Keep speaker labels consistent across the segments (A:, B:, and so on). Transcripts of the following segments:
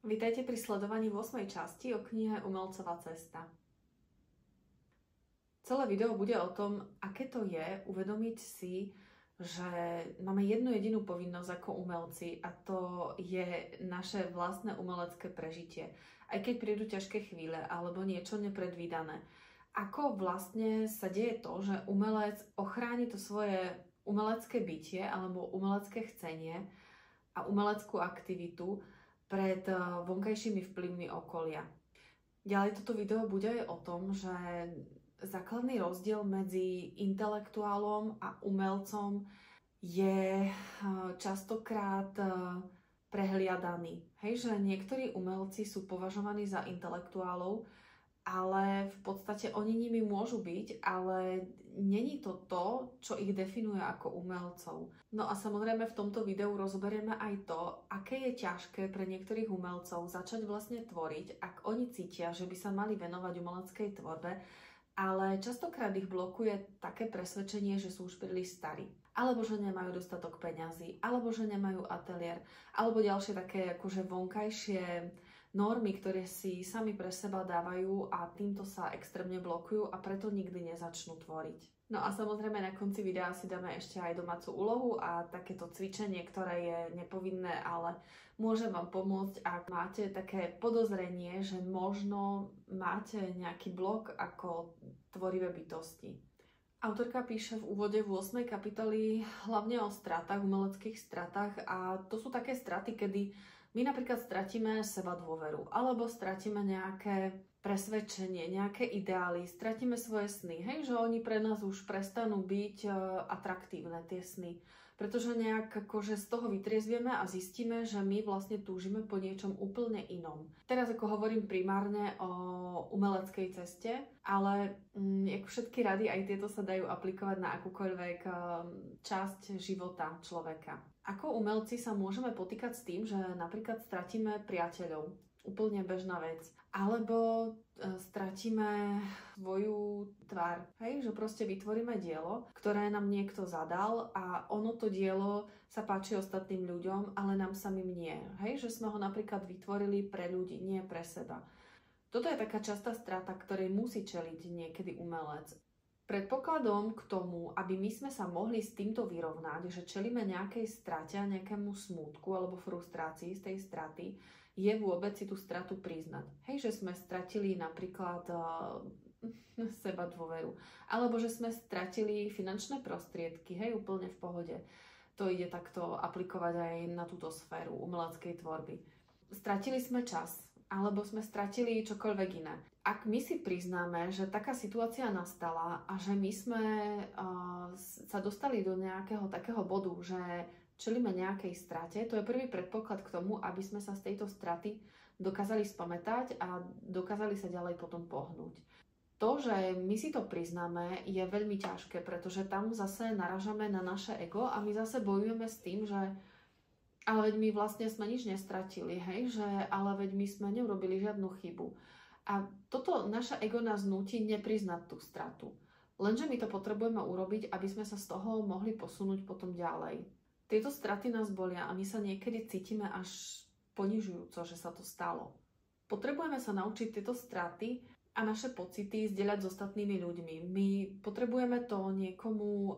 A: Vitajte pri sledovaní 8. časti o knihe Umelcova cesta. Celé video bude o tom, aké to je uvedomiť si, že máme jednu jedinú povinnosť ako umelci a to je naše vlastné umelecké prežitie. Aj keď prídu ťažké chvíle alebo niečo nepredvídané. Ako vlastne sa deje to, že umelec ochráni to svoje umelecké bytie alebo umelecké chcenie a umeleckú aktivitu pred vonkajšími vplyvmi okolia. Ďalej toto video bude aj o tom, že základný rozdiel medzi intelektuálom a umelcom je častokrát prehliadaný. Hej, že niektorí umelci sú považovaní za intelektuálov, ale v podstate oni nimi môžu byť, ale není to to, čo ich definuje ako umelcov. No a samozrejme v tomto videu rozoberieme aj to, aké je ťažké pre niektorých umelcov začať vlastne tvoriť, ak oni cítia, že by sa mali venovať umeleckej tvorbe, ale častokrát ich blokuje také presvedčenie, že sú už príliš starí, alebo že nemajú dostatok peňazí, alebo že nemajú ateliér, alebo ďalšie také akože vonkajšie normy, ktoré si sami pre seba dávajú a týmto sa extrémne blokujú a preto nikdy nezačnú tvoriť. No a samozrejme na konci videa si dáme ešte aj domácu úlohu a takéto cvičenie, ktoré je nepovinné, ale môže vám pomôcť, ak máte také podozrenie, že možno máte nejaký blok ako tvorivé bytosti. Autorka píše v úvode v 8. kapitoli hlavne o stratách, umeleckých stratách a to sú také straty, kedy my napríklad stratíme seba dôveru alebo stratíme nejaké presvedčenie, nejaké ideály, stratíme svoje sny, hej, že oni pre nás už prestanú byť atraktívne tie sny, pretože nejak akože z toho vytriezvieme a zistíme, že my vlastne túžime po niečom úplne inom. Teraz ako hovorím primárne o umeleckej ceste, ale ako všetky rady, aj tieto sa dajú aplikovať na akúkoľvek časť života človeka. Ako umelci sa môžeme potýkať s tým, že napríklad stratíme priateľov, úplne bežná vec, alebo stratíme svoju tvár, hej, že proste vytvoríme dielo, ktoré nám niekto zadal a ono to dielo sa páči ostatným ľuďom, ale nám samým nie, hej, že sme ho napríklad vytvorili pre ľudí, nie pre seba. Toto je taká častá strata, ktorej musí čeliť niekedy umelec. Predpokladom k tomu, aby my sme sa mohli s týmto vyrovnať, že čelíme nejakej strate a nejakému smútku alebo frustrácii z tej straty, je vôbec si tú stratu priznať. Hej, že sme stratili napríklad seba dôveru, alebo že sme stratili finančné prostriedky, hej, úplne v pohode. To ide takto aplikovať aj na túto sféru umeleckej tvorby. Stratili sme čas, alebo sme stratili čokoľvek iné. Ak my si priznáme, že taká situácia nastala a že my sme sa dostali do nejakého takého bodu, že čelíme nejakej strate, to je prvý predpoklad k tomu, aby sme sa z tejto straty dokázali spamätať a dokázali sa ďalej potom pohnúť. To, že my si to priznáme, je veľmi ťažké, pretože tam zase naražame na naše ego a my zase bojujeme s tým, že ale veď my vlastne sme nič nestratili, hej, že ale veď my sme neurobili žiadnu chybu. A toto naše ego nás núti nepriznať tú stratu. Lenže my to potrebujeme urobiť, aby sme sa z toho mohli posunúť potom ďalej. Tieto straty nás bolia a my sa niekedy cítime až ponižujúco, že sa to stalo. Potrebujeme sa naučiť tieto straty a naše pocity zdieľať s ostatnými ľuďmi. My potrebujeme to niekomu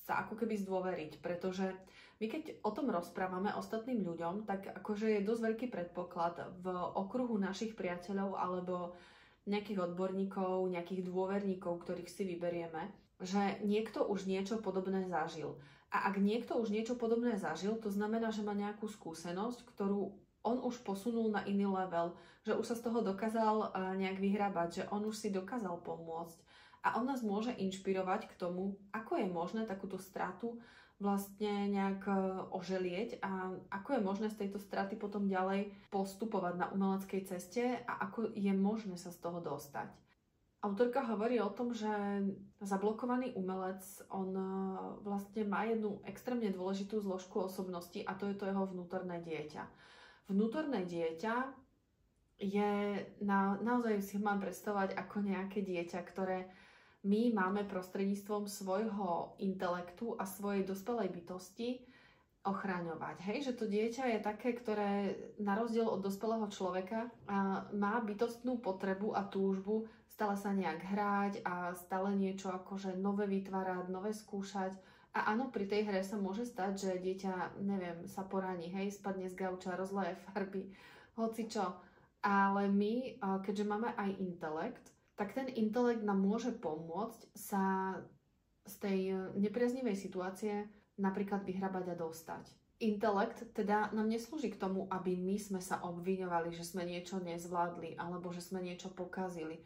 A: sa ako keby zdôveriť, pretože my keď o tom rozprávame ostatným ľuďom, tak akože je dosť veľký predpoklad v okruhu našich priateľov alebo nejakých odborníkov, nejakých dôverníkov, ktorých si vyberieme, že niekto už niečo podobné zažil. A ak niekto už niečo podobné zažil, to znamená, že má nejakú skúsenosť, ktorú on už posunul na iný level, že už sa z toho dokázal nejak vyhrabať, že on už si dokázal pomôcť. A on nás môže inšpirovať k tomu, ako je možné takúto stratu vlastne nejak oželieť a ako je možné z tejto straty potom ďalej postupovať na umeleckej ceste a ako je možné sa z toho dostať. Autorka hovorí o tom, že zablokovaný umelec, on vlastne má jednu extrémne dôležitú zložku osobnosti a to je to jeho vnútorné dieťa. Vnútorné dieťa je, naozaj si mám predstavovať ako nejaké dieťa, ktoré my máme prostredníctvom svojho intelektu a svojej dospelej bytosti ochraňovať. Hej, že to dieťa je také, ktoré na rozdiel od dospelého človeka má bytostnú potrebu a túžbu stále sa nejak hrať a stále niečo akože nové vytvárať, nové skúšať. A áno, pri tej hre sa môže stať, že dieťa, neviem, sa poraní, hej, spadne z gauča, rozleje farby, hocičo. Ale my, keďže máme aj intelekt, tak ten intelekt nám môže pomôcť sa z tej nepriaznivej situácie napríklad vyhrabať a dostať. Intelekt teda nám neslúži k tomu, aby my sme sa obviňovali, že sme niečo nezvládli alebo že sme niečo pokazili.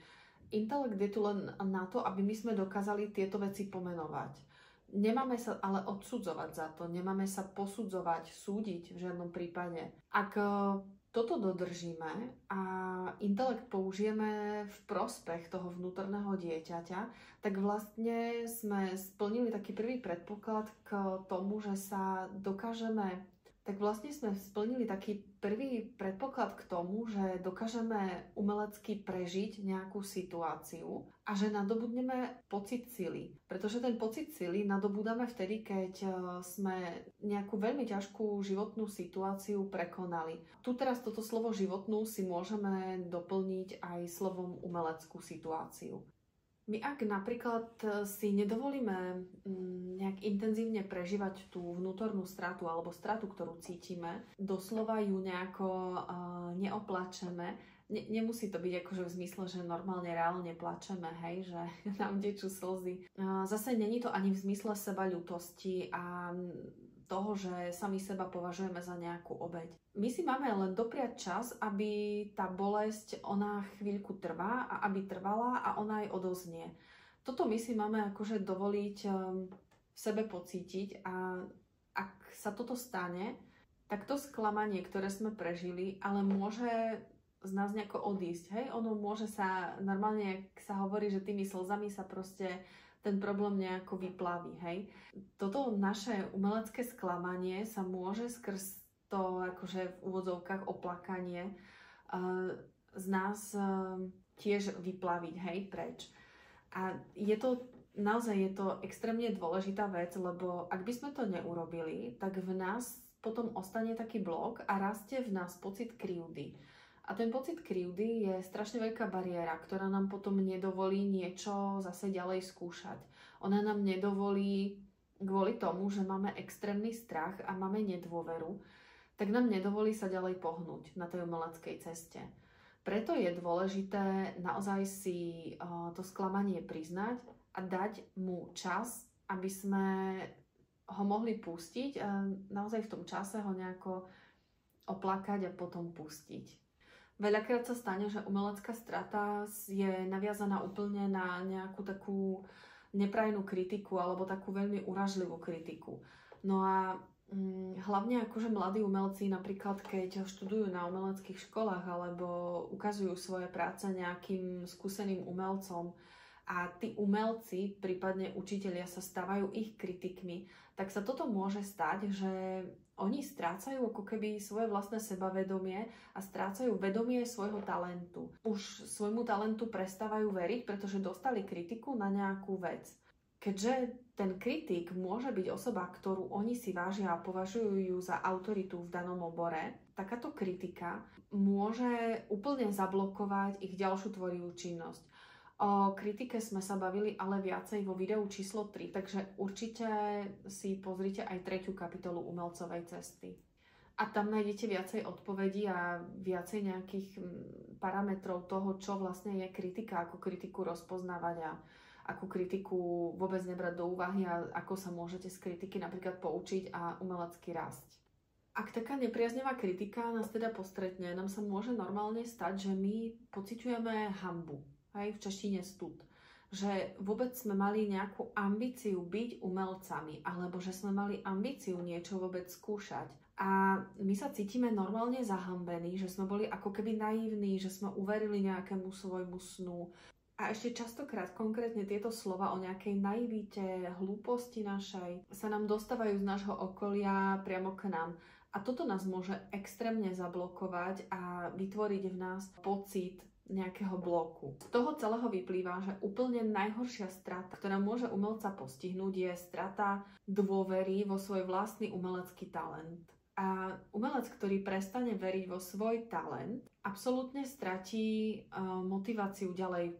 A: Intelekt je tu len na to, aby my sme dokázali tieto veci pomenovať. Nemáme sa ale odsudzovať za to, nemáme sa posudzovať, súdiť v žiadnom prípade. Ak toto dodržíme a intelekt použijeme v prospech toho vnútorného dieťaťa, tak vlastne sme splnili taký prvý predpoklad k tomu, že sa dokážeme, tak vlastne sme splnili taký prvý predpoklad k tomu, že dokážeme umelecky prežiť nejakú situáciu a že nadobudneme pocit sily. Pretože ten pocit sily nadobúdame vtedy, keď sme nejakú veľmi ťažkú životnú situáciu prekonali. Tu teraz toto slovo životnú si môžeme doplniť aj slovom umeleckú situáciu. My ak napríklad si nedovolíme nejak intenzívne prežívať tú vnútornú stratu alebo stratu, ktorú cítime, doslova ju nejako neoplačeme, nemusí to byť akože v zmysle, že normálne reálne plačeme, hej, že nám tečú slzy. Zase není to ani v zmysle sebaľútosti a toho, že sami seba považujeme za nejakú obeť. My si máme len dopriať čas, aby tá bolesť, ona chvíľku trvá a aby trvala a ona aj odoznie. Toto my si máme akože dovoliť v sebe pocítiť a ak sa toto stane, tak to sklamanie, ktoré sme prežili, ale môže z nás nejako odísť, hej? Ono môže sa, normálne, ak sa hovorí, že tými slzami sa proste ten problém nejako vyplaví, hej. Toto naše umelecké sklamanie sa môže skrz to akože v úvodzovkách oplakanie z nás tiež vyplaviť, hej, preč. A naozaj je to extrémne dôležitá vec, lebo ak by sme to neurobili, tak v nás potom ostane taký blok a rastie v nás pocit krivdy. A ten pocit krivdy je strašne veľká bariéra, ktorá nám potom nedovolí niečo zase ďalej skúšať. Ona nám nedovolí, kvôli tomu, že máme extrémny strach a máme nedôveru, tak nám nedovolí sa ďalej pohnúť na tej umeleckej ceste. Preto je dôležité naozaj si to sklamanie priznať a dať mu čas, aby sme ho mohli pustiť a naozaj v tom čase ho nejako oplakať a potom pustiť. Veľakrát sa stane, že umelecká strata je naviazaná úplne na nejakú takú neprajnú kritiku alebo takú veľmi urážlivú kritiku. No a hlavne akože mladí umelci napríklad, keď študujú na umeleckých školách alebo ukazujú svoje práce nejakým skúseným umelcom a tí umelci, prípadne učitelia sa stávajú ich kritikmi, tak sa toto môže stať, že oni strácajú ako keby svoje vlastné sebavedomie a strácajú vedomie svojho talentu. Už svojmu talentu prestávajú veriť, pretože dostali kritiku na nejakú vec. Keďže ten kritik môže byť osoba, ktorú oni si vážia a považujú ju za autoritu v danom obore, takáto kritika môže úplne zablokovať ich ďalšiu tvorivú činnosť. O kritike sme sa bavili ale viacej vo videu číslo 3, takže určite si pozrite aj 3. kapitolu umelcovej cesty. A tam nájdete viacej odpovedí a viacej nejakých parametrov toho, čo vlastne je kritika, ako kritiku rozpoznávať a akú kritiku vôbec nebrať do úvahy a ako sa môžete z kritiky napríklad poučiť a umelecky rásť. Ak taká nepriaznivá kritika nás teda postretne, nám sa môže normálne stať, že my pociťujeme hanbu. Aj v češtine stud. Že vôbec sme mali nejakú ambíciu byť umelcami, alebo že sme mali ambíciu niečo vôbec skúšať. A my sa cítime normálne zahambení, že sme boli ako keby naivní, že sme uverili nejakému svojmu snu. A ešte častokrát konkrétne tieto slova o nejakej naivite, hlúposti našej sa nám dostávajú z nášho okolia priamo k nám. A toto nás môže extrémne zablokovať a vytvoriť v nás pocit nejakého bloku. Z toho celého vyplýva, že úplne najhoršia strata, ktorá môže umelca postihnúť, je strata dôvery vo svoj vlastný umelecký talent. A umelec, ktorý prestane veriť vo svoj talent, absolútne stratí motiváciu ďalej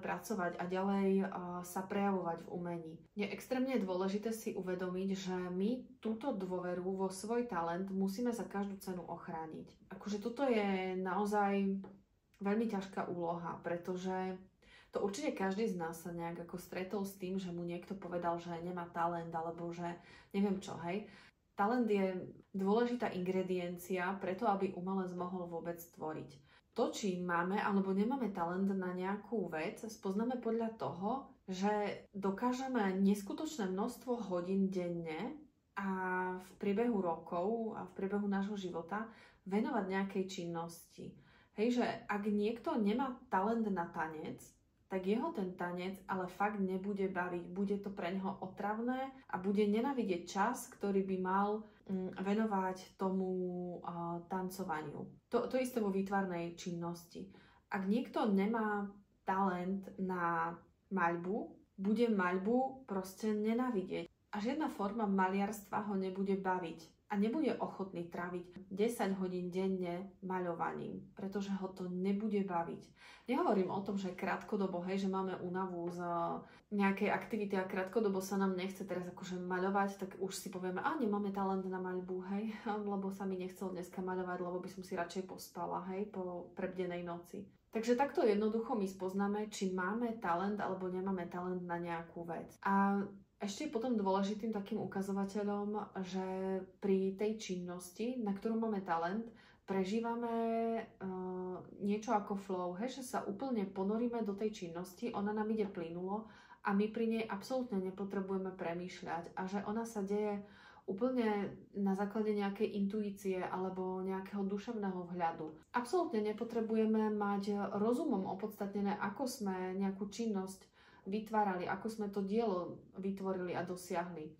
A: pracovať a ďalej sa prejavovať v umení. Je extrémne dôležité si uvedomiť, že my túto dôveru vo svoj talent musíme za každú cenu ochrániť. Akože toto je naozaj veľmi ťažká úloha, pretože to určite každý z nás sa nejak ako stretol s tým, že mu niekto povedal, že nemá talent alebo že neviem čo, hej. Talent je dôležitá ingrediencia preto, aby umelec mohol vôbec tvoriť. To, či máme alebo nemáme talent na nejakú vec, spoznáme podľa toho, že dokážeme neskutočné množstvo hodín denne a v priebehu rokov a v priebehu nášho života venovať nejakej činnosti. Hej, že ak niekto nemá talent na tanec, tak jeho ten tanec ale fakt nebude baviť. Bude to pre neho otravné a bude nenávidieť čas, ktorý by mal venovať tomu tancovaniu. To isté vo výtvarnej činnosti. Ak niekto nemá talent na maľbu, bude maľbu proste nenávidieť. A žiadna forma maliarstva ho nebude baviť. A nebude ochotný tráviť 10 hodín denne maľovaním, pretože ho to nebude baviť. Nehovorím o tom, že krátkodobo, hej, že máme únavu z nejakej aktivity a krátkodobo sa nám nechce teraz akože maľovať, tak už si povieme, nemáme talent na maľbu, hej, lebo sa mi nechcel dneska maľovať, lebo by som si radšej pospala, hej, po prebdenej noci. Takže takto jednoducho my spoznáme, či máme talent alebo nemáme talent na nejakú vec. A ešte je potom dôležitým takým ukazovateľom, že pri tej činnosti, na ktorú máme talent, prežívame niečo ako flow, že sa úplne ponoríme do tej činnosti, ona nám ide plynulo a my pri nej absolútne nepotrebujeme premýšľať a že ona sa deje úplne na základe nejakej intuície alebo nejakého duševného vhľadu. Absolútne nepotrebujeme mať rozumom opodstatnené, ako sme nejakú činnosť vytvárali, ako sme to dielo vytvorili a dosiahli.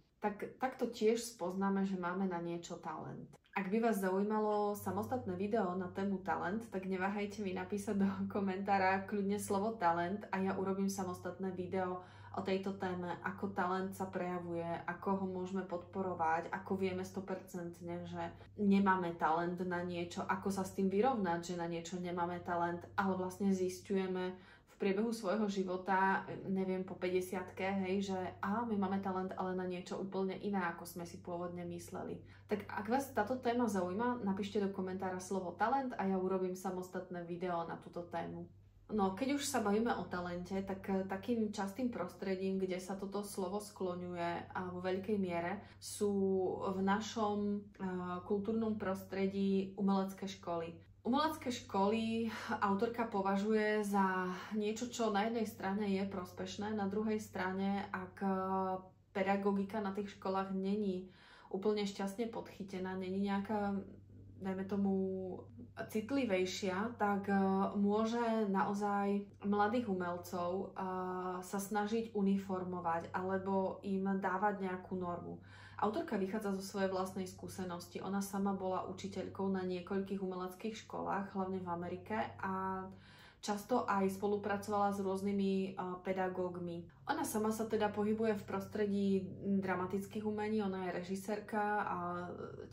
A: Takto tiež spoznáme, že máme na niečo talent. Ak by vás zaujímalo samostatné video na tému talent, tak neváhajte mi napísať do komentára kľudne slovo talent a ja urobím samostatné video o tejto téme, ako talent sa prejavuje, ako ho môžeme podporovať, ako vieme 100%, že nemáme talent na niečo, ako sa s tým vyrovnať, že na niečo nemáme talent, ale vlastne zisťujeme v priebehu svojho života, neviem, po 50-ke, hej, že my máme talent, ale na niečo úplne iné, ako sme si pôvodne mysleli. Tak ak vás táto téma zaujíma, napíšte do komentára slovo talent a ja urobím samostatné video na túto tému. No, keď už sa bavíme o talente, tak takým častým prostredím, kde sa toto slovo skloňuje a vo veľkej miere, sú v našom kultúrnom prostredí umelecké školy. Umelecké školy autorka považuje za niečo, čo na jednej strane je prospešné, na druhej strane, ak pedagogika na tých školách není úplne šťastne podchytená, není nejaká, dajme tomu, citlivejšia, tak môže naozaj mladých umelcov sa snažiť uniformovať alebo im dávať nejakú normu. Autorka vychádza zo svojej vlastnej skúsenosti. Ona sama bola učiteľkou na niekoľkých umeleckých školách, hlavne v Amerike, a často aj spolupracovala s rôznymi pedagógmi. Ona sama sa teda pohybuje v prostredí dramatických umení, ona je režisérka a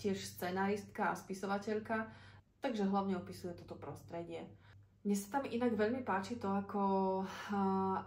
A: tiež scenaristka a spisovateľka, takže hlavne opisuje toto prostredie. Mne sa tam inak veľmi páči to, ako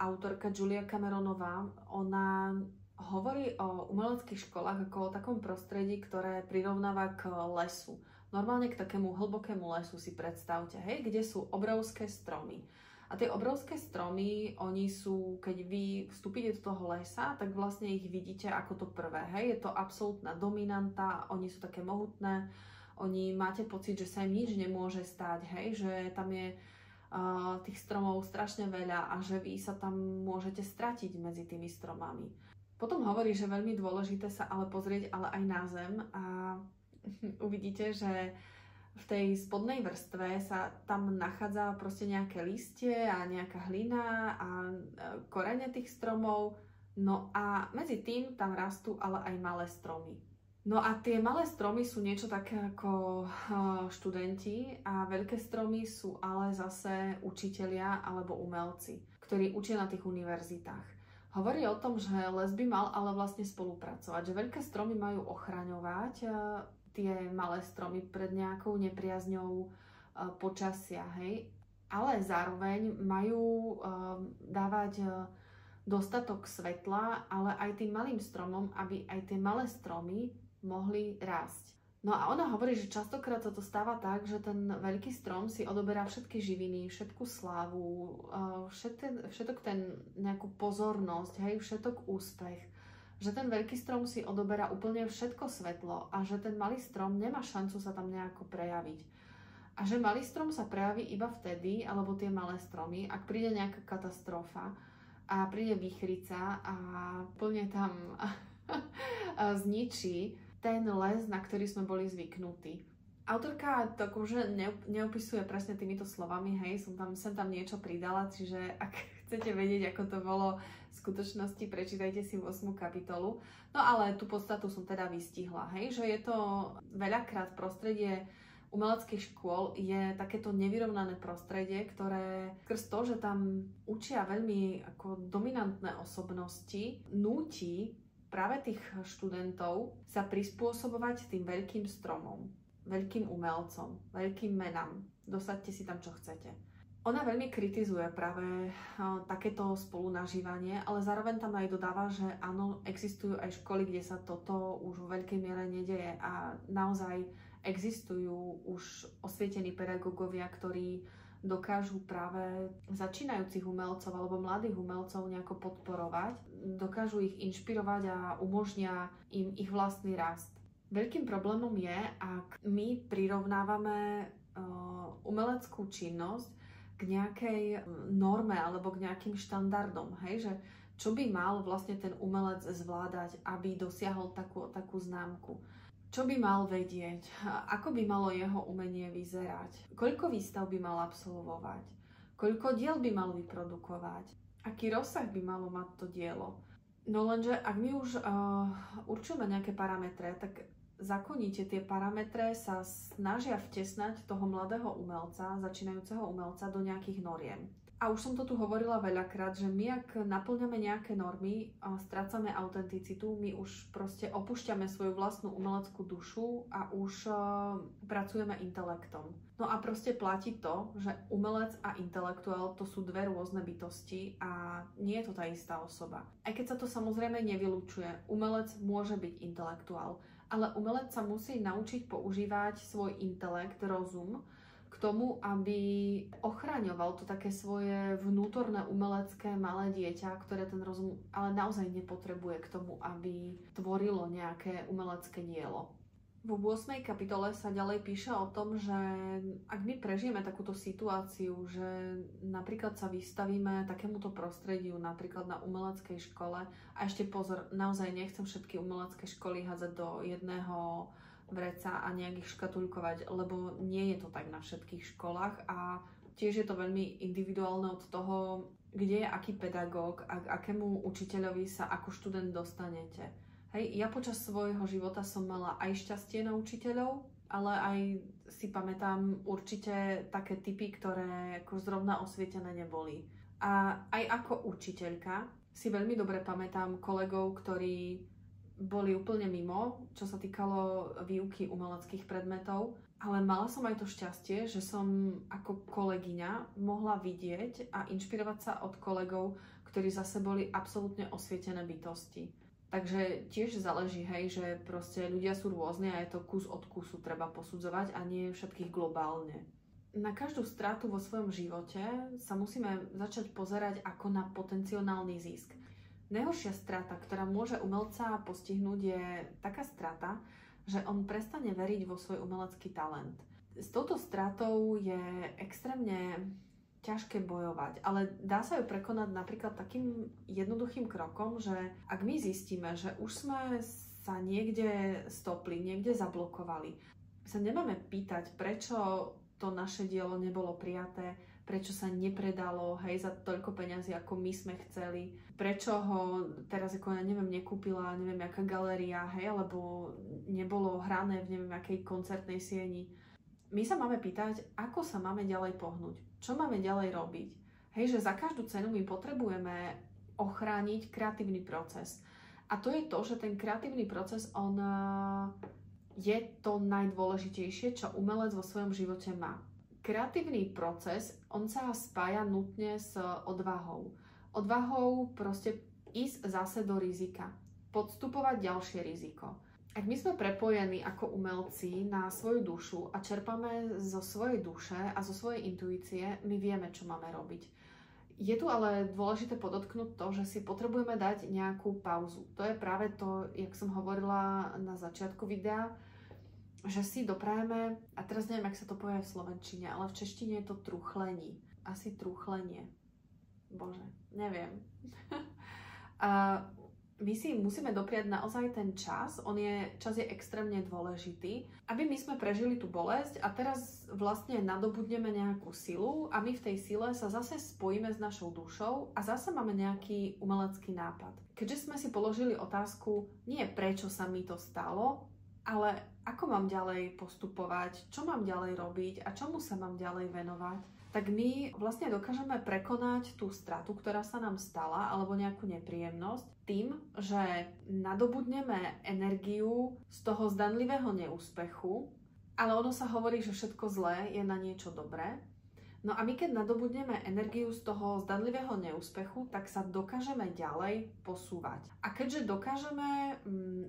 A: autorka Julia Cameronová, ona hovorí o umeleckých školách ako o takom prostredí, ktoré prirovnáva k lesu. Normálne k takému hlbokému lesu si predstavte, hej, kde sú obrovské stromy. A tie obrovské stromy, oni sú, keď vy vstúpite do toho lesa, tak vlastne ich vidíte ako to prvé, hej. Je to absolútna dominanta, oni sú také mohutné, oni máte pocit, že sa im nič nemôže stať, hej, že tam je tých stromov strašne veľa a že vy sa tam môžete stratiť medzi tými stromami. Potom hovorí, že veľmi dôležité sa ale pozrieť ale aj na zem a uvidíte, že v tej spodnej vrstve sa tam nachádza proste nejaké listie a nejaká hlina a korene tých stromov. No a medzi tým tam rastú ale aj malé stromy. No a tie malé stromy sú niečo také ako študenti a veľké stromy sú ale zase učitelia alebo umelci, ktorí učia na tých univerzitách. Hovorí o tom, že les by mal ale vlastne spolupracovať, že veľké stromy majú ochraňovať tie malé stromy pred nejakou nepriazňou počasia, hej? Ale zároveň majú dávať dostatok svetla, ale aj tým malým stromom, aby aj tie malé stromy mohli rásť. No a ona hovorí, že častokrát sa to stáva tak, že ten veľký strom si odoberá všetky živiny, všetku slávu, všetok ten nejakú pozornosť, hej, všetok úspech. Že ten veľký strom si odoberá úplne všetko svetlo a že ten malý strom nemá šancu sa tam nejako prejaviť. A že malý strom sa prejaví iba vtedy, alebo tie malé stromy, ak príde nejaká katastrofa a príde výchrica a plne tam zničí ten les, na ktorý sme boli zvyknutí. Autorka to akože neopisuje presne týmito slovami, hej, sem tam niečo pridala, čiže ak chcete vedieť, ako to bolo v skutočnosti, prečítajte si 8. kapitolu. No ale tú podstatu som teda vystihla, hej, že je to veľakrát prostredie umeleckých škôl je takéto nevyrovnané prostredie, ktoré skrz to, že tam učia veľmi ako dominantné osobnosti, núti práve tých študentov sa prispôsobovať tým veľkým stromom, veľkým umelcom, veľkým menám. Dosaďte si tam, čo chcete. Ona veľmi kritizuje práve takéto spolunažívanie, ale zároveň tam aj dodáva, že áno, existujú aj školy, kde sa toto už vo veľkej miere nedeje a naozaj existujú už osvietení pedagógovia, ktorí dokážu práve začínajúcich umelcov alebo mladých umelcov nejako podporovať, dokážu ich inšpirovať a umožnia im ich vlastný rast. Veľkým problémom je, ak my prirovnávame umeleckú činnosť k nejakej norme alebo k nejakým štandardom, hej, že čo by mal vlastne ten umelec zvládať, aby dosiahol takú známku. Čo by mal vedieť? Ako by malo jeho umenie vyzerať? Koľko výstav by mal absolvovať? Koľko diel by mal vyprodukovať? Aký rozsah by malo mať to dielo? No lenže ak my už určujeme nejaké parametre, tak zákonite tie parametre sa snažia vtesnať toho mladého umelca, začínajúceho umelca do nejakých noriem. A už som to tu hovorila veľakrát, že my ak naplňame nejaké normy, strácame autenticitu, my už proste opúšťame svoju vlastnú umeleckú dušu a už pracujeme intelektom. No a proste platí to, že umelec a intelektuál to sú dve rôzne bytosti a nie je to tá istá osoba. Aj keď sa to samozrejme nevylučuje, umelec môže byť intelektuál, ale umelec sa musí naučiť používať svoj intelekt, rozum, k tomu, aby ochraňoval to také svoje vnútorné umelecké malé dieťa, ktoré ten rozum ale naozaj nepotrebuje k tomu, aby tvorilo nejaké umelecké dielo. V 8. kapitole sa ďalej píše o tom, že ak my prežijeme takúto situáciu, že napríklad sa vystavíme takémuto prostrediu, napríklad na umeleckej škole, a ešte pozor, naozaj nechcem všetky umelecké školy hádzať do jedného vreca a nejak ich škatuľkovať, lebo nie je to tak na všetkých školách a tiež je to veľmi individuálne od toho, kde je aký pedagóg a k akému učiteľovi sa ako študent dostanete. Hej, ja počas svojho života som mala aj šťastie na učiteľov, ale aj si pamätám určite také typy, ktoré ako zrovna osvietené neboli. A aj ako učiteľka si veľmi dobre pamätám kolegov, ktorí boli úplne mimo, čo sa týkalo výuky umeleckých predmetov, ale mala som aj to šťastie, že som ako kolegyňa mohla vidieť a inšpirovať sa od kolegov, ktorí zase boli absolútne osvietené bytosti. Takže tiež záleží, hej, že proste ľudia sú rôzne a je to kus od kusu treba posudzovať a nie všetkých globálne. Na každú stratu vo svojom živote sa musíme začať pozerať ako na potenciálny zisk. Najhoršia strata, ktorá môže umelca postihnúť, je taká strata, že on prestane veriť vo svoj umelecký talent. S touto stratou je extrémne ťažké bojovať, ale dá sa ju prekonať napríklad takým jednoduchým krokom, že ak my zistíme, že už sme sa niekde stopli, niekde zablokovali, sa nemáme pýtať, prečo to naše dielo nebolo prijaté, prečo sa nepredalo, hej, za toľko peňazí, ako my sme chceli, prečo ho teraz, ako ja neviem, nekúpila, neviem, aká galéria, hej, alebo nebolo hrané v neviem, akej koncertnej sieni. My sa máme pýtať, ako sa máme ďalej pohnúť, čo máme ďalej robiť. Hej, že za každú cenu my potrebujeme ochrániť kreatívny proces. A to je to, že ten kreatívny proces, on je to najdôležitejšie, čo umelec vo svojom živote má. Kreatívny proces, on sa spája nutne s odvahou. Odvahou proste ísť zase do rizika, podstupovať ďalšie riziko. Ak my sme prepojení ako umelci na svoju dušu a čerpame zo svojej duše a zo svojej intuície, my vieme, čo máme robiť. Je tu ale dôležité podotknúť to, že si potrebujeme dať nejakú pauzu. To je práve to, jak som hovorila na začiatku videa, že si doprajeme, a teraz neviem, jak sa to povie v slovenčine, ale v češtine je to truchlení. Asi truchlenie. Bože, neviem. A my si musíme dopriať naozaj ten čas, čas je extrémne dôležitý, aby my sme prežili tú bolesť a teraz vlastne nadobudneme nejakú silu a my v tej sile sa zase spojíme s našou dušou a zase máme nejaký umelecký nápad. Keďže sme si položili otázku, nie prečo sa mi to stalo, ale ako mám ďalej postupovať, čo mám ďalej robiť a čomu sa mám ďalej venovať, tak my vlastne dokážeme prekonať tú stratu, ktorá sa nám stala, alebo nejakú nepríjemnosť tým, že nadobudneme energiu z toho zdanlivého neúspechu, ale ono sa hovorí, že všetko zlé je na niečo dobré. No a my keď nadobudneme energiu z toho zdanlivého neúspechu, tak sa dokážeme ďalej posúvať. A keďže dokážeme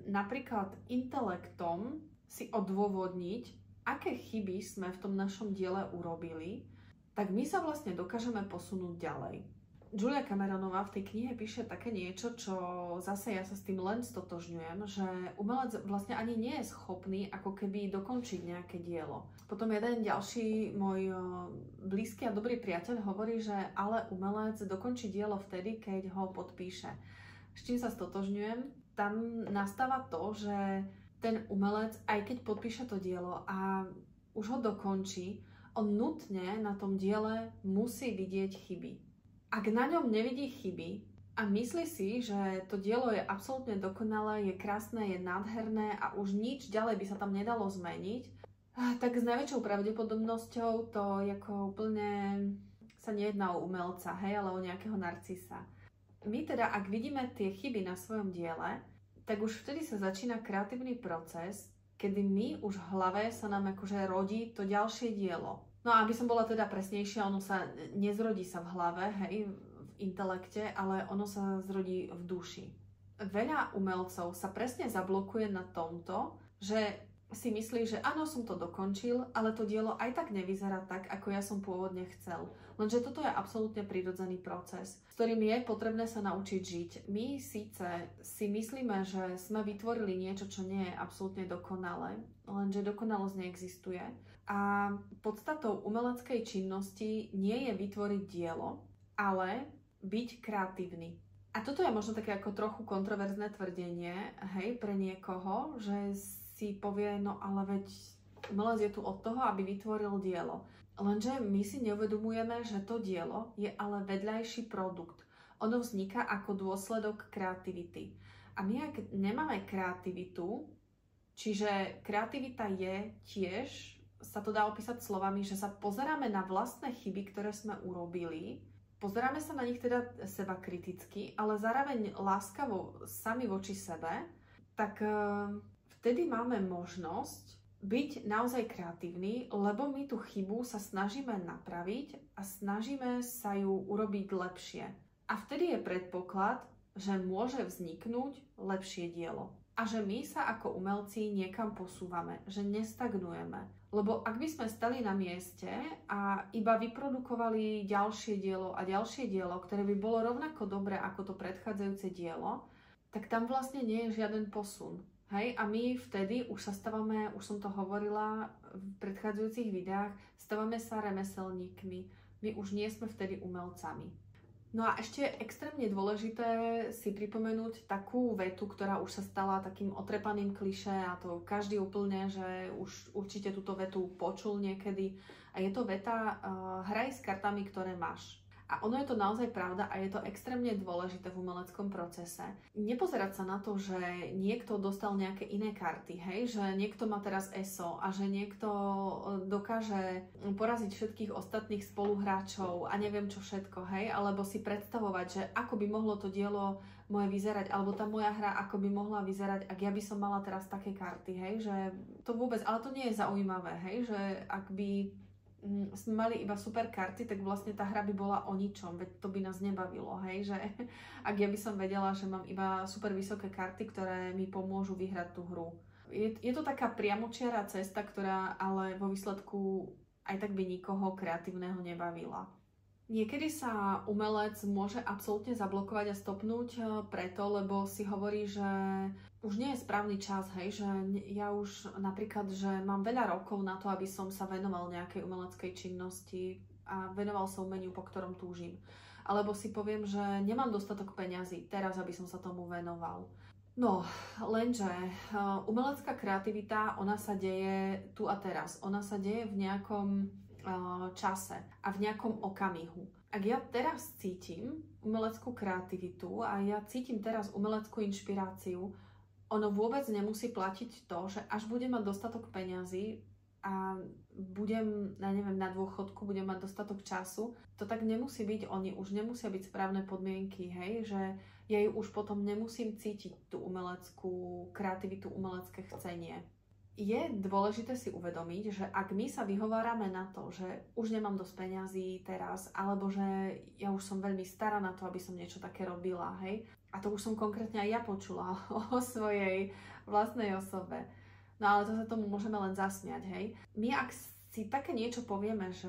A: napríklad intelektom si odôvodniť, aké chyby sme v tom našom diele urobili, tak my sa vlastne dokážeme posunúť ďalej. Julia Cameronová v tej knihe píše také niečo, čo zase ja sa s tým len stotožňujem, že umelec vlastne ani nie je schopný ako keby dokončiť nejaké dielo. Potom jeden ďalší môj blízky a dobrý priateľ hovorí, že ale umelec dokončí dielo vtedy, keď ho podpíše. S čím sa stotožňujem? Tam nastáva to, že ten umelec, aj keď podpíše to dielo a už ho dokončí, on nutne na tom diele musí vidieť chyby. Ak na ňom nevidí chyby a myslí si, že to dielo je absolútne dokonalé, je krásne, je nádherné a už nič ďalej by sa tam nedalo zmeniť, tak s najväčšou pravdepodobnosťou to ako úplne sa nejedná o umelca, hej, ale o nejakého narcisa. My teda, ak vidíme tie chyby na svojom diele, tak už vtedy sa začína kreatívny proces, kedy my už v hlave sa nám akože rodí to ďalšie dielo. No a aby som bola teda presnejšia, ono sa nezrodí sa v hlave, hej, v intelekte, ale ono sa zrodí v duši. Veľa umelcov sa presne zablokuje na tomto, že si myslí, že áno, som to dokončil, ale to dielo aj tak nevyzerá tak, ako ja som pôvodne chcel. Lenže toto je absolútne prirodzený proces, s ktorým je potrebné sa naučiť žiť. My síce si myslíme, že sme vytvorili niečo, čo nie je absolútne dokonalé, lenže dokonalosť neexistuje. A podstatou umeleckej činnosti nie je vytvoriť dielo, ale byť kreatívny. A toto je možno také ako trochu kontroverzné tvrdenie, hej, pre niekoho, že si povie, no ale veď umelec je tu od toho, aby vytvoril dielo. Lenže my si neuvedomujeme, že to dielo je ale vedľajší produkt. Ono vzniká ako dôsledok kreativity. A my ak nemáme kreativitu, čiže kreativita je tiež, sa to dá opísať slovami, že sa pozeráme na vlastné chyby, ktoré sme urobili, pozeráme sa na nich teda seba kriticky, ale zároveň láskavo sami voči sebe, tak vtedy máme možnosť byť naozaj kreatívny, lebo my tú chybu sa snažíme napraviť a snažíme sa ju urobiť lepšie. A vtedy je predpoklad, že môže vzniknúť lepšie dielo. A že my sa ako umelci niekam posúvame, že nestagnujeme. Lebo ak by sme stali na mieste a iba vyprodukovali ďalšie dielo a ďalšie dielo, ktoré by bolo rovnako dobré ako to predchádzajúce dielo, tak tam vlastne nie je žiaden posun. Hej? A my vtedy už sa stávame, už som to hovorila v predchádzajúcich videách, stávame sa remeselníkmi. My už nie sme vtedy umelcami. No a ešte je extrémne dôležité si pripomenúť takú vetu, ktorá už sa stala takým otrepaným klišé a to každý úplne, že už určite túto vetu počul niekedy. A je to veta hraj s kartami, ktoré máš. A ono je to naozaj pravda a je to extrémne dôležité v umeleckom procese. Nepozerať sa na to, že niekto dostal nejaké iné karty, hej? Že niekto má teraz ESO a že niekto dokáže poraziť všetkých ostatných spoluhráčov a neviem čo všetko, hej? Alebo si predstavovať, že ako by mohlo to dielo moje vyzerať, alebo tá moja hra ako by mohla vyzerať, ak ja by som mala teraz také karty, hej? Že to vôbec, ale to nie je zaujímavé, hej? Že ak by sme mali iba super karty, tak vlastne tá hra by bola o ničom, veď to by nás nebavilo, hej, že ak ja by som vedela, že mám iba super vysoké karty, ktoré mi pomôžu vyhrať tú hru. Je to taká priamočiara cesta, ktorá ale vo výsledku aj tak by nikoho kreatívneho nebavila. Niekedy sa umelec môže absolútne zablokovať a stopnúť preto, lebo si hovorí, že už nie je správny čas, hej, že ja už napríklad, že mám veľa rokov na to, aby som sa venoval nejakej umeleckej činnosti a venoval sa umeniu, po ktorom túžim. Alebo si poviem, že nemám dostatok peňazí teraz, aby som sa tomu venoval. No, lenže umelecká kreativita, ona sa deje tu a teraz. Ona sa deje v nejakom čase a v nejakom okamihu. Ak ja teraz cítim umeleckú kreativitu a ja cítim teraz umeleckú inšpiráciu, ono vôbec nemusí platiť to, že až budem mať dostatok peňazí a budem, neviem, na dôchodku, budem mať dostatok času, to tak nemusí byť, oni už nemusia byť správne podmienky, hej, že ja ju už potom nemusím cítiť tú umeleckú kreativitu, umelecké chcenie. Je dôležité si uvedomiť, že ak my sa vyhovárame na to, že už nemám dosť peňazí teraz, alebo že ja už som veľmi stará na to, aby som niečo také robila, hej, a to už som konkrétne aj ja počula o svojej vlastnej osobe. No ale to sa tomu môžeme len zasmiať, hej. My ak si také niečo povieme, že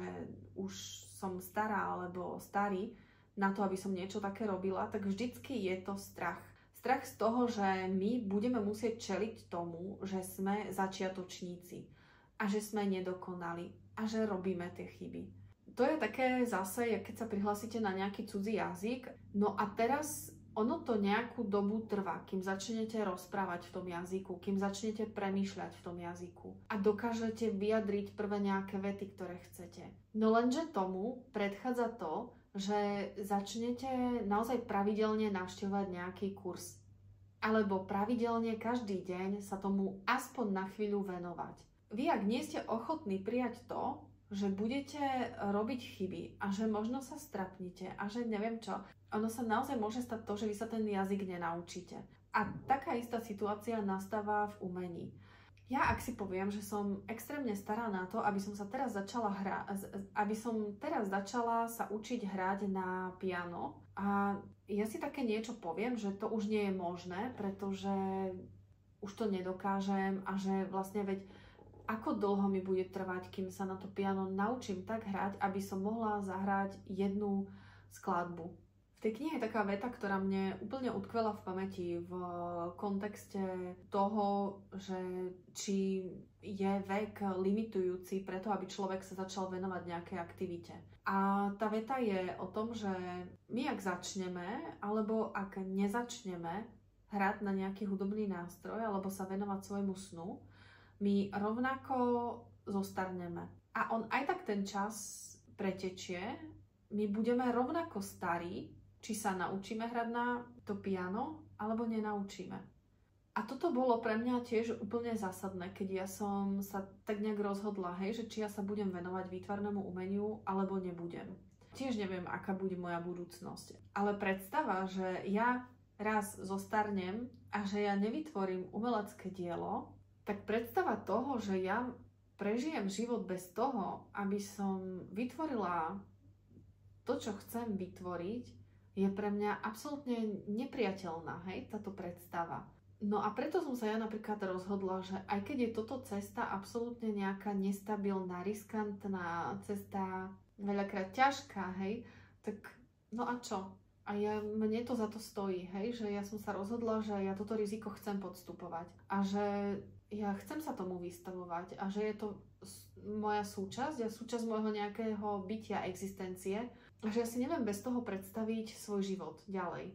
A: už som stará alebo starý na to, aby som niečo také robila, tak vždycky je to strach. Strach z toho, že my budeme musieť čeliť tomu, že sme začiatočníci a že sme nedokonali a že robíme tie chyby. To je také zase, keď sa prihlásite na nejaký cudzí jazyk, no a teraz ono to nejakú dobu trvá, kým začnete rozprávať v tom jazyku, kým začnete premýšľať v tom jazyku a dokážete vyjadriť prvé nejaké vety, ktoré chcete. No lenže tomu predchádza to, že začnete naozaj pravidelne navštevovať nejaký kurz. Alebo pravidelne každý deň sa tomu aspoň na chvíľu venovať. Vy, ak nie ste ochotní prijať to, že budete robiť chyby a že možno sa strapnite a že neviem čo, ono sa naozaj môže stať to, že vy sa ten jazyk nenaučíte. A taká istá situácia nastáva v umení. Ja ak si poviem, že som extrémne stará na to, aby som teraz začala sa učiť hrať na piano a ja si také niečo poviem, že to už nie je možné, pretože už to nedokážem a že vlastne veď ako dlho mi bude trvať, kým sa na to piano naučím tak hrať, aby som mohla zahrať jednu skladbu. V tej knihe je taká veta, ktorá mne úplne utkvela v pamäti v kontexte toho, že či je vek limitujúci preto, aby človek sa začal venovať nejakej aktivite. A tá veta je o tom, že my ak začneme, alebo ak nezačneme hrať na nejaký hudobný nástroj, alebo sa venovať svojmu snu, my rovnako zostarneme. A on aj tak ten čas pretečie, my budeme rovnako starí, či sa naučíme hrať na to piano, alebo nenaučíme. A toto bolo pre mňa tiež úplne zásadné, keď ja som sa tak nejak rozhodla, hej, že či ja sa budem venovať výtvarnému umeniu, alebo nebudem. Tiež neviem, aká bude moja budúcnosť. Ale predstava, že ja raz zostarnem a že ja nevytvorím umelecké dielo, tak predstava toho, že ja prežijem život bez toho, aby som vytvorila to, čo chcem vytvoriť, je pre mňa absolútne nepriateľná, hej, táto predstava. No a preto som sa ja napríklad rozhodla, že aj keď je toto cesta absolútne nejaká nestabilná, riskantná cesta, veľakrát ťažká, hej, tak no a čo? A mne to za to stojí, hej, že ja som sa rozhodla, že ja toto riziko chcem podstupovať a že ja chcem sa tomu vystavovať a že je to moja súčasť a súčasť môjho nejakého bytia, existencie a že ja si neviem bez toho predstaviť svoj život ďalej.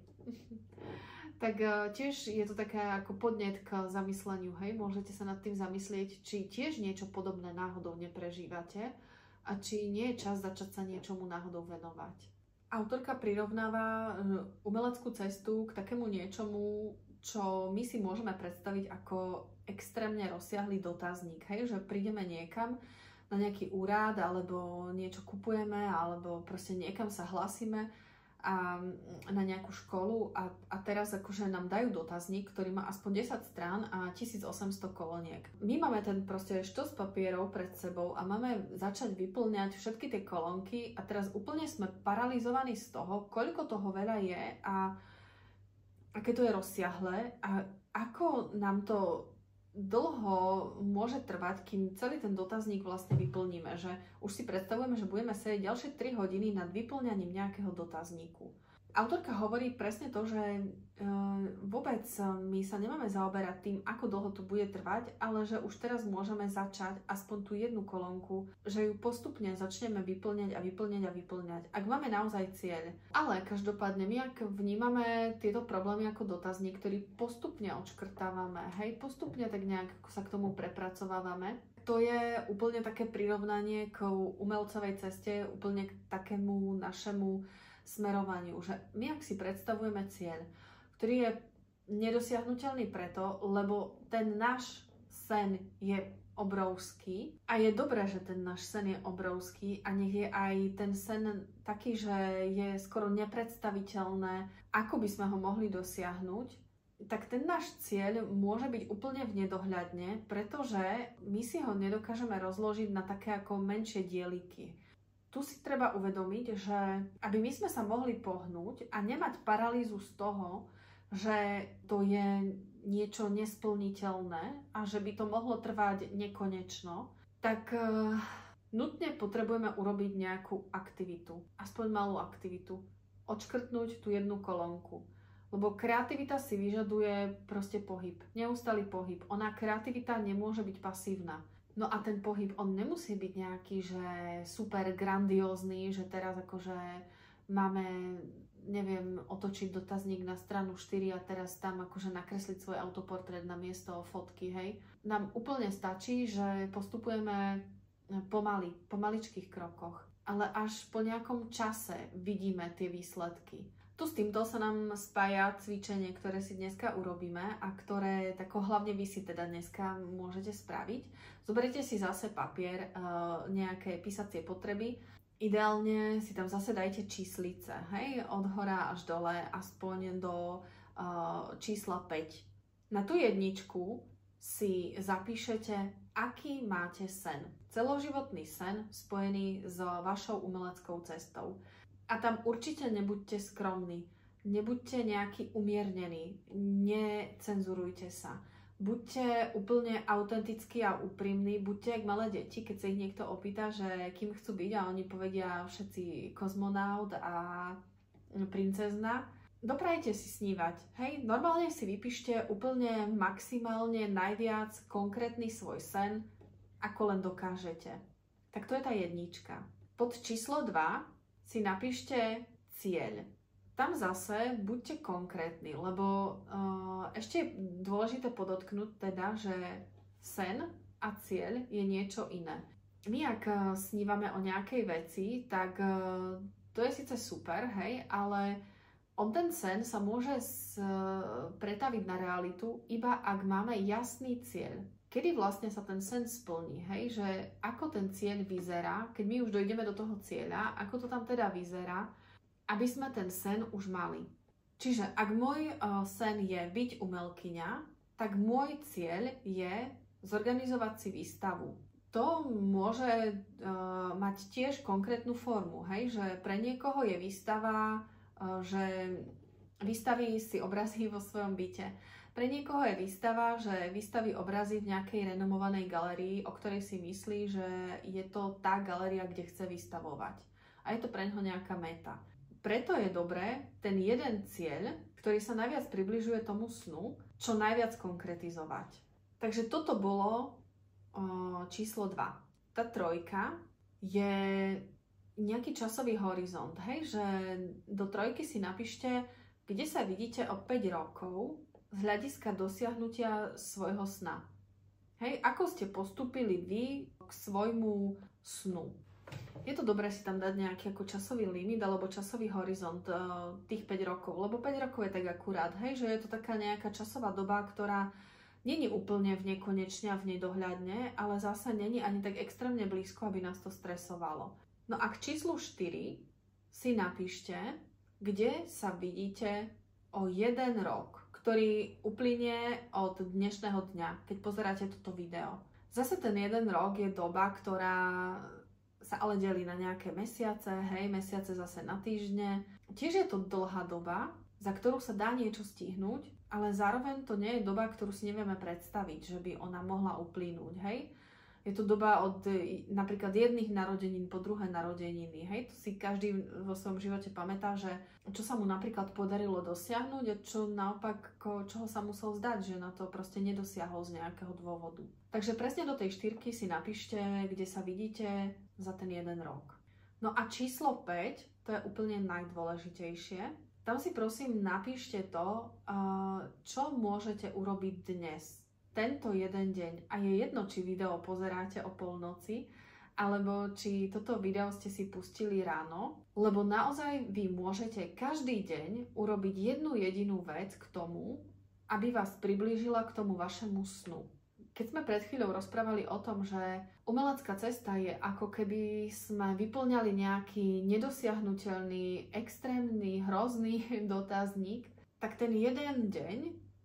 A: Tak tiež je to také ako podnet k zamysleniu, hej, môžete sa nad tým zamyslieť, či tiež niečo podobné náhodou neprežívate a či nie je čas začať sa niečomu náhodou venovať. Autorka prirovnáva umeleckú cestu k takému niečomu, čo my si môžeme predstaviť ako extrémne rozsiahlý dotazník, hej, že prídeme niekam na nejaký úrad, alebo niečo kupujeme, alebo proste niekam sa hlásime a na nejakú školu a teraz akože nám dajú dotazník, ktorý má aspoň 10 strán a 1800 koloniek. My máme ten proste štos papierov pred sebou a máme začať vyplňať všetky tie kolónky a teraz úplne sme paralizovaní z toho, koľko toho veľa je a aké to je rozsiahle a ako nám to dlho môže trvať, kým celý ten dotazník vlastne vyplníme, že už si predstavujeme, že budeme sedieť ďalšie 3 hodiny nad vyplňaním nejakého dotazníku. Autorka hovorí presne to, že vôbec my sa nemáme zaoberať tým, ako dlho to bude trvať, ale že už teraz môžeme začať aspoň tú jednu kolónku, že ju postupne začneme vyplňať a vyplňať a vyplňať, ak máme naozaj cieľ. Ale každopádne my, ak vnímame tieto problémy ako dotazník, ktorý postupne odškrtávame, hej, postupne tak nejak sa k tomu prepracovávame, to je úplne také prirovnanie k umelcovej ceste, úplne k takému našemu smerovaniu, že my ak si predstavujeme cieľ, ktorý je nedosiahnuteľný preto, lebo ten náš sen je obrovský a je dobré, že ten náš sen je obrovský a nech je aj ten sen taký, že je skoro nepredstaviteľné, ako by sme ho mohli dosiahnuť, tak ten náš cieľ môže byť úplne v nedohľadne, pretože my si ho nedokážeme rozložiť na také ako menšie dieliky. Tu si treba uvedomiť, že aby my sme sa mohli pohnúť a nemať paralýzu z toho, že to je niečo nesplniteľné a že by to mohlo trvať nekonečno, tak nutne potrebujeme urobiť nejakú aktivitu, aspoň malú aktivitu, odškrtnúť tú jednu kolónku. Lebo kreativita si vyžaduje proste pohyb, neustály pohyb. Ona kreativita nemôže byť pasívna. No a ten pohyb, on nemusí byť nejaký, že super grandiózny, že teraz akože máme, neviem, otočiť dotazník na stranu 4 a teraz tam akože nakresliť svoj autoportrét na miesto fotky, hej. Nám úplne stačí, že postupujeme pomaly, po maličkých krokoch, ale až po nejakom čase vidíme tie výsledky. Tu s týmto sa nám spája cvičenie, ktoré si dneska urobíme a ktoré tako hlavne vy si teda dneska môžete spraviť. Zoberiete si zase papier, nejaké písacie potreby. Ideálne si tam zase dajte číslice, hej, od hora až dole, aspoň do čísla 5. Na tú jedničku si zapíšete, aký máte sen. Celoživotný sen spojený s vašou umeleckou cestou. A tam určite nebuďte skromní, nebuďte nejaký umiernený, necenzurujte sa. Buďte úplne autentickí a úprimní, buďte jak malé deti, keď sa ich niekto opýta, že kým chcú byť a oni povedia všetci kozmonaut a princezna. Doprajte si snívať, hej? Normálne si vypíšte úplne maximálne najviac konkrétny svoj sen, ako len dokážete. Tak to je tá jednička. Pod číslo 2 si napíšte cieľ. Tam zase buďte konkrétni, lebo ešte je dôležité podotknúť teda, že sen a cieľ je niečo iné. My ak snívame o nejakej veci, tak to je síce super, hej, ale ten sen sa môže pretaviť na realitu, iba ak máme jasný cieľ. Kedy vlastne sa ten sen splní, hej, že ako ten cieľ vyzerá, keď my už dojdeme do toho cieľa, ako to tam teda vyzerá, aby sme ten sen už mali. Čiže ak môj sen je byť umelkyňa, tak môj cieľ je zorganizovať si výstavu. To môže mať tiež konkrétnu formu, hej, že pre niekoho je výstava, že vystaví si obrazy vo svojom byte. Pre niekoho je výstava, že vystaví obrazy v nejakej renomovanej galérii, o ktorej si myslí, že je to tá galéria, kde chce vystavovať. A je to pre ňoho nejaká meta. Preto je dobré ten jeden cieľ, ktorý sa najviac približuje tomu snu, čo najviac konkretizovať. Takže toto bolo číslo 2. Tá trojka je nejaký časový horizont, hej, že do trojky si napíšte, kde sa vidíte o 5 rokov z hľadiska dosiahnutia svojho sna. Hej, ako ste postúpili vy k svojmu snu. Je to dobré si tam dať nejaký ako časový limit alebo časový horizont tých 5 rokov, lebo 5 rokov je tak akurát, hej, že je to taká nejaká časová doba, ktorá není úplne v nekonečne a v nedohľadne, ale zase není ani tak extrémne blízko, aby nás to stresovalo. No a k číslu 4 si napíšte, kde sa vidíte o 1 rok, ktorý uplynie od dnešného dňa, keď pozeráte toto video. Zase ten 1 rok je doba, ktorá sa ale delí na nejaké mesiace, hej, mesiace zase na týždne. Tiež je to dlhá doba, za ktorú sa dá niečo stihnúť, ale zároveň to nie je doba, ktorú si nevieme predstaviť, že by ona mohla uplynúť, hej. Je to doba od napríklad jedných narodenín po druhé narodeniny, hej. To si každý vo svojom živote pamätá, že čo sa mu napríklad podarilo dosiahnuť a čo naopak, čoho sa musel zdať, že na to proste nedosiahol z nejakého dôvodu. Takže presne do tej 4 si napíšte, kde sa vidíte za ten 1 rok. No a číslo 5, to je úplne najdôležitejšie. Tam si prosím napíšte to, čo môžete urobiť dnes, tento jeden deň. A je jedno, či video pozeráte o polnoci, alebo či toto video ste si pustili ráno, lebo naozaj vy môžete každý deň urobiť jednu jedinú vec k tomu, aby vás priblížila k tomu vašemu snu. Keď sme pred chvíľou rozprávali o tom, že umelecká cesta je ako keby sme vyplňali nejaký nedosiahnuteľný, extrémny, hrozný dotazník, tak ten jeden deň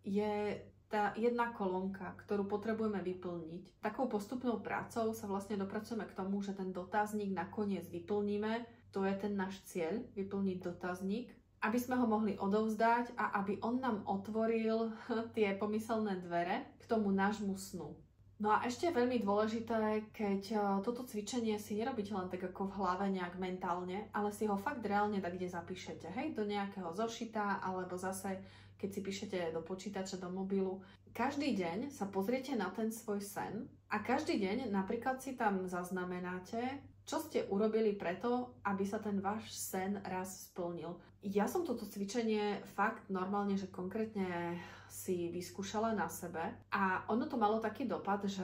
A: je tá jedna kolónka, ktorú potrebujeme vyplniť. Takou postupnou prácou sa vlastne dopracujeme k tomu, že ten dotazník nakoniec vyplníme. To je ten náš cieľ, vyplniť dotazník, aby sme ho mohli odovzdať a aby on nám otvoril tie pomyselné dvere k tomu nášmu snu. No a ešte je veľmi dôležité, keď toto cvičenie si nerobíte len tak ako v hlave nejak mentálne, ale si ho fakt reálne tak kde zapíšete, hej, do nejakého zošita, alebo zase keď si píšete do počítača, do mobilu. Každý deň sa pozriete na ten svoj sen a každý deň napríklad si tam zaznamenáte, čo ste urobili preto, aby sa ten váš sen raz splnil. Ja som toto cvičenie fakt normálne, že konkrétne si vyskúšala na sebe a ono to malo taký dopad, že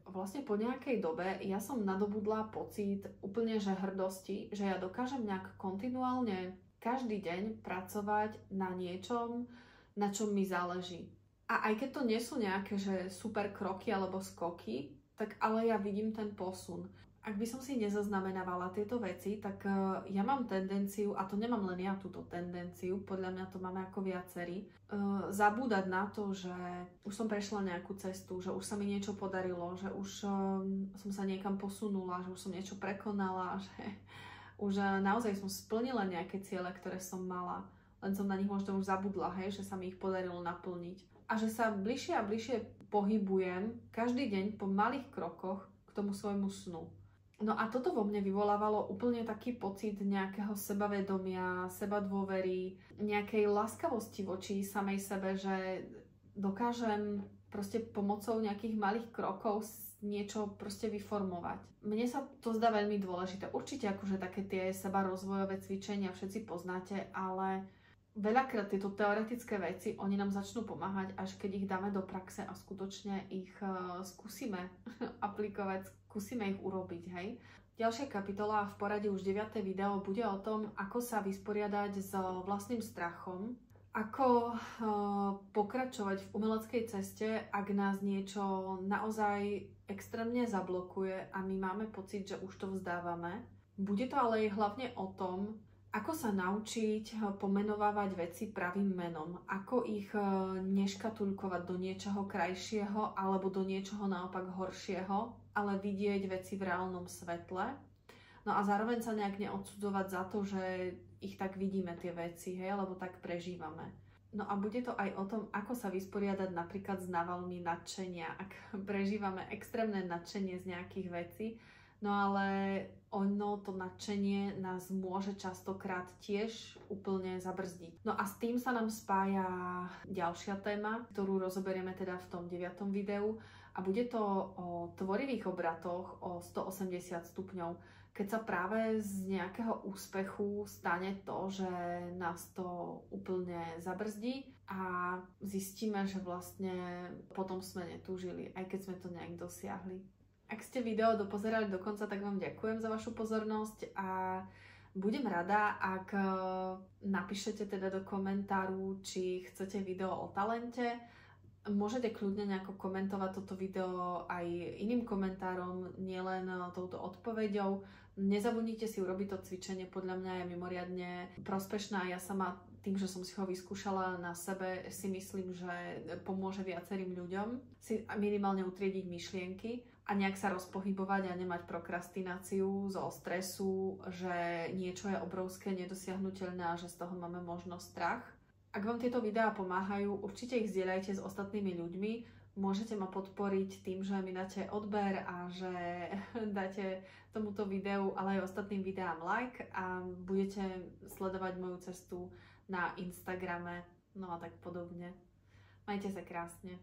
A: vlastne po nejakej dobe ja som nadobudla pocit úplne že hrdosti, že ja dokážem nejak kontinuálne každý deň pracovať na niečom, na čom mi záleží. A aj keď to nie sú nejaké že super kroky alebo skoky, tak ale ja vidím ten posun. Ak by som si nezaznamenávala tieto veci, tak ja mám tendenciu, a to nemám len ja túto tendenciu, podľa mňa to máme ako viacerí, zabúdať na to, že už som prešla nejakú cestu, že už sa mi niečo podarilo, že už som sa niekam posunula, že už som niečo prekonala, že už naozaj som splnila nejaké ciele, ktoré som mala. Len som na nich možno už zabudla, hej, že sa mi ich podarilo naplniť. A že sa bližšie a bližšie pohybujem každý deň po malých krokoch k tomu svojmu snu. No a toto vo mne vyvolávalo úplne taký pocit nejakého sebavedomia, sebadôvery, nejakej láskavosti voči samej sebe, že dokážem proste pomocou nejakých malých krokov niečo proste vyformovať. Mne sa to zdá veľmi dôležité. Určite akože také tie sebarozvojové cvičenia všetci poznáte, ale veľakrát tieto teoretické veci, oni nám začnú pomáhať, až keď ich dáme do praxe a skutočne ich skúsime aplikovať, skúsime ich urobiť, hej. Ďalšia kapitola v poradí už 9. video bude o tom, ako sa vysporiadať s vlastným strachom, ako pokračovať v umeleckej ceste, ak nás niečo naozaj extrémne zablokuje a my máme pocit, že už to vzdávame. Bude to ale hlavne o tom, ako sa naučiť pomenovávať veci pravým menom, ako ich neškatulkovať do niečoho krajšieho alebo do niečoho naopak horšieho, ale vidieť veci v reálnom svetle. No a zároveň sa nejak neodsudzovať za to, že ich tak vidíme tie veci, hej, alebo tak prežívame. No a bude to aj o tom, ako sa vysporiadať napríklad s návalmi nadšenia, ak prežívame extrémne nadšenie z nejakých vecí, No ale ono, to nadšenie nás môže častokrát tiež úplne zabrzdiť. No a s tým sa nám spája ďalšia téma, ktorú rozoberieme teda v tom 9. videu a bude to o tvorivých obratoch o 180 stupňov, keď sa práve z nejakého úspechu stane to, že nás to úplne zabrzdí a zistíme, že vlastne potom sme netúžili, aj keď sme to nejak dosiahli. Ak ste video dopozerali do konca, tak vám ďakujem za vašu pozornosť a budem rada, ak napíšete teda do komentáru, či chcete video o talente. Môžete kľudne nejako komentovať toto video aj iným komentárom, nielen touto odpoveďou. Nezabudnite si urobiť to cvičenie, podľa mňa je mimoriadne prospešná. Ja sama tým, že som si ho vyskúšala na sebe, si myslím, že pomôže viacerým ľuďom si minimálne utriediť myšlienky a nejak sa rozpohybovať a nemať prokrastináciu zo stresu, že niečo je obrovské, nedosiahnuteľné a že z toho máme možno strach. Ak vám tieto videá pomáhajú, určite ich zdieľajte s ostatnými ľuďmi. Môžete ma podporiť tým, že mi dáte odber a že dáte tomuto videu, ale aj ostatným videám like a budete sledovať moju cestu na Instagrame, no a tak podobne. Majte sa krásne.